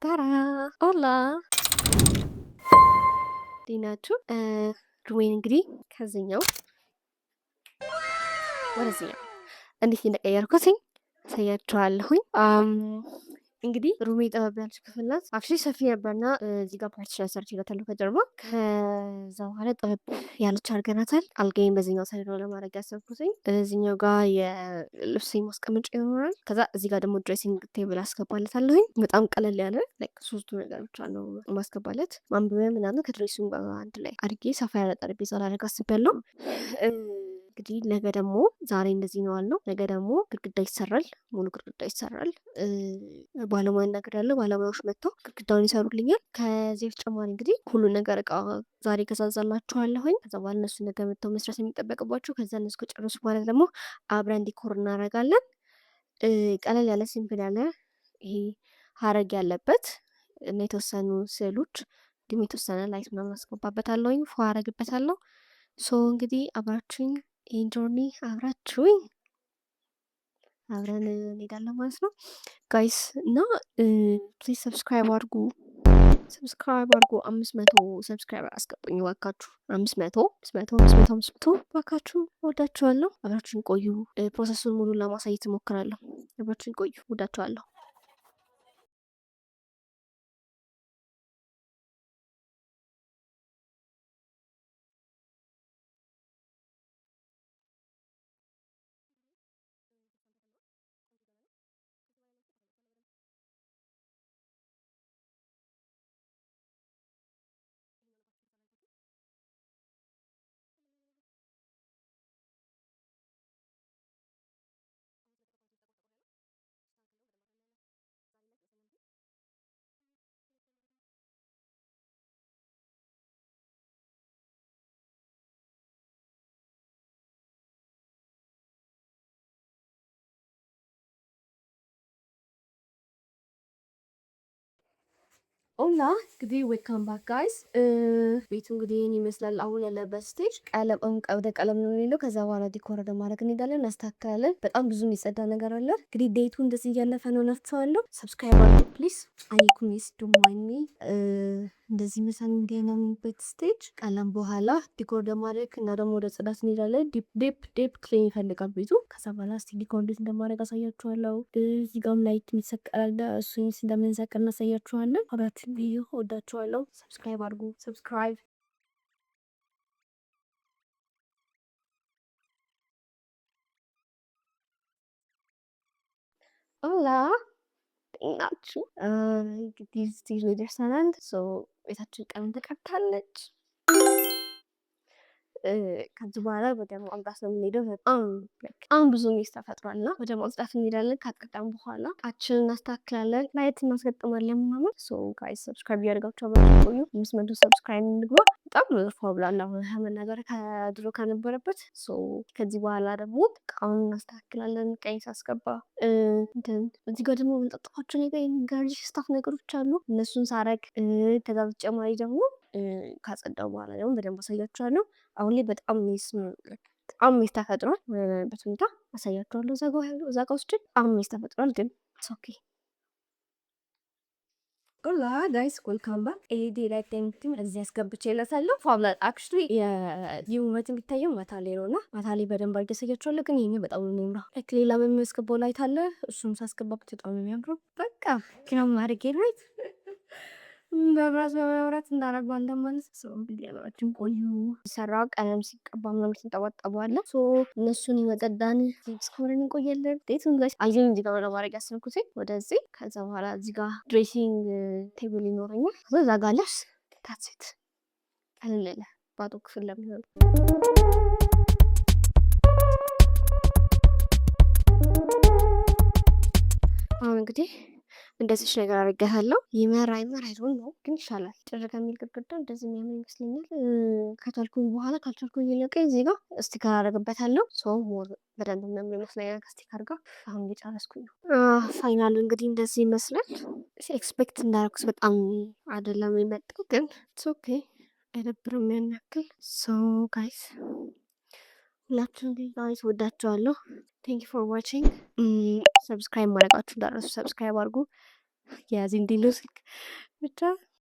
ታራ ኦላ ዲናችሁ ሩሜን እንግዲህ ከዚህኛው ወደዚህኛው እንዴት እንደቀየርኩትኝ አሳያችኋለሁኝ። እንግዲህ ሩሜ ጠበብ ያለች ክፍል ናት። አክቹዋሊ ሰፊ ነበርና እዚህ ጋር ፓርቲሽን ሰርቼላታለሁ ከጀርባ። ከዛ በኋላ ጠበብ ያለች አድርገናታል። አልጋዬን በዚህኛው ሳይድ ነው ለማድረግ ያሰብኩትኝ። እዚህኛው ጋር የልብስ ማስቀመጫ ይኖራል። ከዛ እዚህ ጋር ደግሞ ድሬሲንግ ቴብል አስገባለታለሁኝ። በጣም ቀለል ያለ ሶስቱ ነገር ብቻ ነው ማስገባለት። ማንበቢያ ምናምን ከድሬሲንግ ጋር አንድ ላይ አድርጌ ሰፋ ያለ ጠረጴዛ ላደርግ አስቤያለሁ። እንግዲህ ነገ ደግሞ ዛሬ እንደዚህ ነው ያልነው። ነገ ደግሞ ግድግዳ ይሰራል፣ ሙሉ ግድግዳ ይሰራል። ባለሙያ እናገራለሁ። ባለሙያዎች መጥተው ግድግዳውን ይሰሩልኛል። ከዚህ በተጨማሪ እንግዲህ ሁሉ ነገር እቃ ዛሬ ገዛዛላችኋለሁኝ። ከዛ በኋላ እነሱ ነገ መጥተው መስራት የሚጠበቅባቸው፣ ከዛ እነሱ ከጨረሱ በኋላ ደግሞ አብረን ዲኮር እናደርጋለን። ቀለል ያለ ሲምፕል ያለ ይሄ ሀረግ ያለበት እና የተወሰኑ ስዕሎች እንዲሁም የተወሰነ ላይት ምናምን አስገባበታለሁኝ፣ ፎ አረግበታለሁ። ሶ እንግዲህ አብራችሁኝ ይህን ጆርኒ አብራችሁኝ አብረን እንሄዳለን ማለት ነው ጋይስ። እና ፕሊዝ ሰብስክራይብ አድርጉ፣ 500 ሰብስክራይበር አስገቡኝ እባካችሁ። 500 እባካችሁ። እወዳችኋለሁ። አብራችሁን ቆዩ። ፕሮሰሱን ሙሉ ለማሳየት እሞክራለሁ። አብራችሁን ቆዩ። እወዳችኋለሁ። ኦላ እንግዲህ ዌልካም ባክ ጋይስ። ቤቱ እንግዲህ ይህን ይመስላል። አሁን ያለበት ስቴጅ ወደ ቀለም ነው የሌለው። ከዛ በኋላ ዲኮር ማድረግ እንሄዳለን፣ እናስተካክላለን። በጣም ብዙ የሚጸዳ ነገር አለ። እንግዲህ ዴቱ እንደዚህ እያለፈ ነው። ነፍተዋለሁ። ሰብስክራይብ አድርጉ ፕሊዝ። አይኩሚስ ዱማይኒ እንደዚህ መሳን እንዲያናምበት ስቴጅ ቀለም በኋላ ዲኮር ለማድረግ እና ደግሞ ወደ ጽዳት እንሄዳለን። ዴፕ ክሊን ይፈልጋል ቤቱ። ከዛ በኋላ እስቲ ዲኮር እንዴት እንደማድረግ አሳያችኋለሁ። እዚህ ጋም ላይት የሚሰቀላል፣ እሱ እንደምንሰቅል እናሳያችኋለን። አብራችን ልዩ። ወዳችኋለሁ። ሰብስክራይብ አድርጉ። ሰብስክራይብ ኦላ ናችሁ። እንግዲህ ስቴጅ ላይ ደርሰናል። ቤታችን ቀለም ተቀብታለች። ከዚህ በኋላ ወደ ማጽዳት ነው የምንሄደው። በጣም ብዙ ሜስ ተፈጥሯል እና ወደ ማጽዳት እንሄዳለን። ካጸዳን በኋላ እቃችንን እናስተካክላለን፣ ላይት እናስገጥማለን ምናምን። ጋይስ ሰብስክራይብ እያደረጋችሁ አብራችሁ ቆዩ። 500 ሰብስክራይብ እንግባ። በጣም ፏ ብሏል መናገር ከድሮ ከነበረበት። ከዚህ በኋላ ደግሞ እቃውን እናስተካክላለን። ቀይ ሳስገባ እዚህ ጋር ደግሞ የምንጠጥፋቸው ጋርጅ ስታፍ ነገሮች አሉ። እነሱን ሳረግ ከዛ በተጨማሪ ደግሞ ካጸዳው በኋላ ደግሞ በደንብ አሳያችኋለሁ። አሁን ላይ በጣም ሜስ ተፈጥሯል። በት ሁኔታ አሳያችኋለሁ። እዛ ጋ ውስጥ በጣም ሜስ ተፈጥሯል፣ ግን ኦኬ። ኦላ ጋይስ ዌልካም ባክ። ኤዲ ላይ ቴምቲም እዚህ አስገብቼ ይለሳለሁ። ፋብላ አክቹሊ የውበት የሚታየው ማታ ላይ ነው እና ማታ ላይ በደንብ አድርጌ አሳያችኋለሁ። ግን ይሄ በጣም ነው የሚያምረው። ሌላ የሚያስገባው ላይት አለ። እሱም ሳስገባበት በጣም ነው የሚያምረው። በቃ ኪናም ማድረግ ራይት በመብራት እንዳረግባ እንደማለት ሰው እንግዲህ አብራችን ቆዩ። ሲሰራ ቀለም ሲቀባ ምናምን ሲንጠባጠባለ እነሱን ይመጠዳን እስከሆነን እንቆያለን። ዴቱን ጋይስ አየን እዚህ ጋር ለማድረግ ያሰብኩት ወደዚህ። ከዛ በኋላ እዚህ ጋር ድሬሲንግ ቴብል ይኖረኛል። ከዛ ጋር ለብስ ታትሴት ቀልለ ባዶ ክፍል ለሚሆን አሁን እንግዲህ እንደዚህ ነገር አድርጌያለሁ። ይመር አይሆን ነው ግን ይሻላል። ጭር ከሚል ግድግዳ እንደዚህ የሚያምር ይመስለኛል። ከቻልኩኝ በኋላ ካልቻልኩኝ ይልቀኝ እዚህ ጋር ስቲከር አደርግበታለሁ። በደንብ የሚያምር ይመስለኛል ከስቲከር ጋር። አሁን እየጨረስኩኝ ነው። ፋይናሉ እንግዲህ እንደዚህ ይመስላል። ኤክስፔክት እንዳደረኩት በጣም አይደለም የመጣው፣ ግን ኦኬ አይደብርም ያን ያክል። ጋይስ ሁላችሁም ጋይስ ወዳችኋለሁ። ቴንክ ፎር ዋቺንግ። ሰብስክራይብ ማድረጋችሁ እንዳትረሱ። ሰብስክራይብ አድርጉ። የያዘኝ እንዴት ነው ስልክ ብቻ